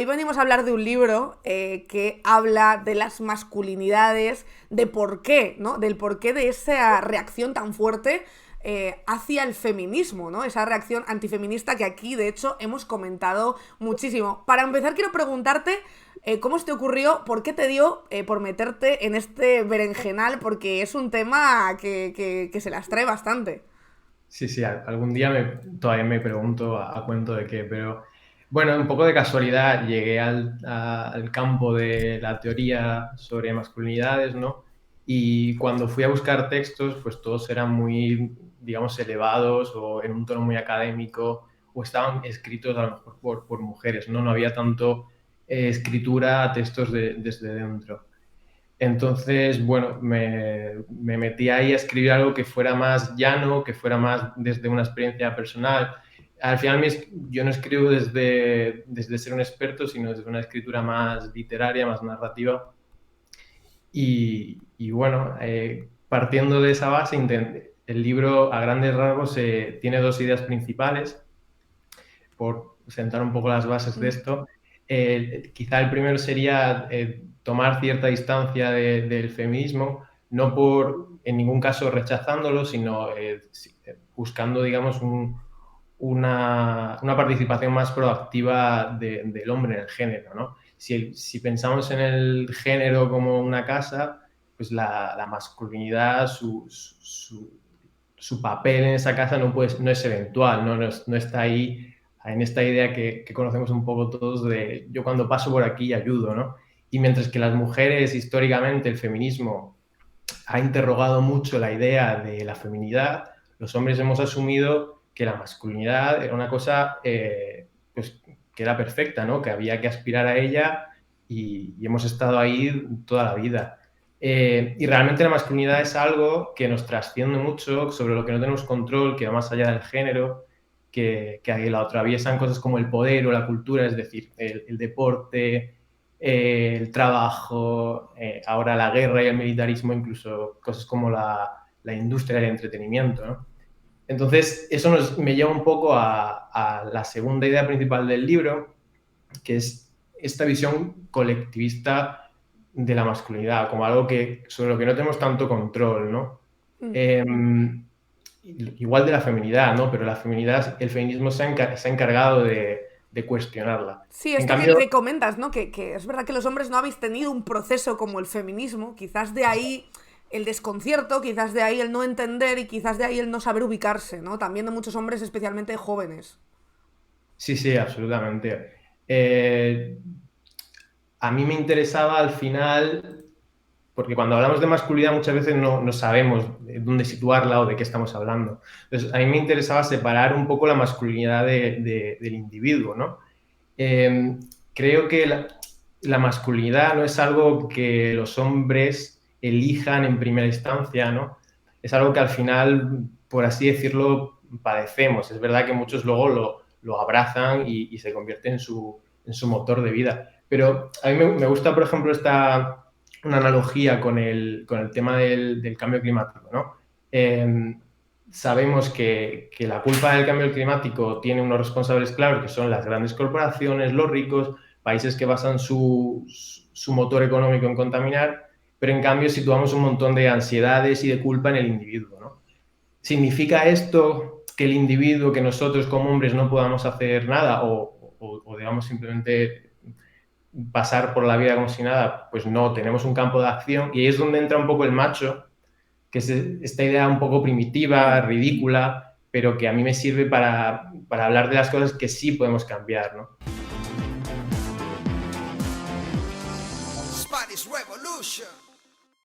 hoy venimos a hablar de un libro que habla de las masculinidades, de por qué, ¿no? Del porqué de esa reacción tan fuerte hacia el feminismo, ¿no? Esa reacción antifeminista que aquí, de hecho, hemos comentado muchísimo. Para empezar, quiero preguntarte cómo se te ocurrió, por qué te dio por meterte en este berenjenal, porque es un tema que se las trae bastante. Sí, sí, algún día todavía me pregunto a cuento de qué, pero bueno, un poco de casualidad llegué al campo de la teoría sobre masculinidades, ¿no? Y cuando fui a buscar textos, pues todos eran muy, digamos, elevados o en un tono muy académico o estaban escritos a lo mejor por mujeres, ¿no? No había tanto escritura a textos desde dentro. Entonces, bueno, me metí ahí a escribir algo que fuera más llano, que fuera más desde una experiencia personal. Al final yo no escribo desde ser un experto, sino desde una escritura más literaria, más narrativa. Y bueno, partiendo de esa base, el libro a grandes rasgos tiene dos ideas principales, por sentar un poco las bases de Mm. esto. Quizá el primero sería tomar cierta distancia del feminismo, no por en ningún caso rechazándolo, sino buscando, digamos, una participación más proactiva del hombre en el género, ¿no? Si pensamos en el género como una casa, pues la masculinidad, su papel en esa casa no es eventual, no está ahí en esta idea que conocemos un poco todos de yo cuando paso por aquí ayudo, ¿no? Y mientras que las mujeres, históricamente, el feminismo ha interrogado mucho la idea de la feminidad, los hombres hemos asumido que la masculinidad era una cosa pues, que era perfecta, ¿no? Que había que aspirar a ella y hemos estado ahí toda la vida. Y realmente la masculinidad es algo que nos trasciende mucho, sobre lo que no tenemos control, que va más allá del género, que la atraviesan cosas como el poder o la cultura, es decir, el deporte, el trabajo, ahora la guerra y el militarismo, incluso cosas como la industria del entretenimiento, ¿no? Entonces, eso me lleva un poco a la segunda idea principal del libro, que es esta visión colectivista de la masculinidad, como algo sobre lo que no tenemos tanto control, ¿no? Mm. Eh, igual de la feminidad, ¿no? Pero la feminidad, el feminismo se ha encargado de cuestionarla. Sí, En esto cambio, que comentas, ¿no? Que es verdad que los hombres no habéis tenido un proceso como el feminismo, quizás de ahí el desconcierto, quizás de ahí el no entender y quizás de ahí el no saber ubicarse, ¿no? También de muchos hombres, especialmente jóvenes. sí, sí, absolutamente. A mí me interesaba al final, porque cuando hablamos de masculinidad muchas veces no sabemos dónde situarla o de qué estamos hablando. Entonces, a mí me interesaba separar un poco la masculinidad del individuo, ¿no? Eh, Creo que la masculinidad no es algo que los hombres elijan en primera instancia, ¿no? Es algo que al final, por así decirlo, padecemos. Es verdad que muchos luego lo abrazan y se convierte en su motor de vida. Pero a mí me gusta, por ejemplo, una analogía con el tema del cambio climático, ¿no? Sabemos que la culpa del cambio climático tiene unos responsables claros, que son las grandes corporaciones, los ricos, países que basan su motor económico en contaminar, pero en cambio situamos un montón de ansiedades y de culpa en el individuo, ¿no? ¿Significa esto que el individuo, que nosotros como hombres no podamos hacer nada o digamos simplemente pasar por la vida como si nada? Pues no, tenemos un campo de acción y ahí es donde entra un poco el macho, que es esta idea un poco primitiva, Mm. ridícula, pero que a mí me sirve para hablar de las cosas que sí podemos cambiar, ¿no? Spanish Revolution.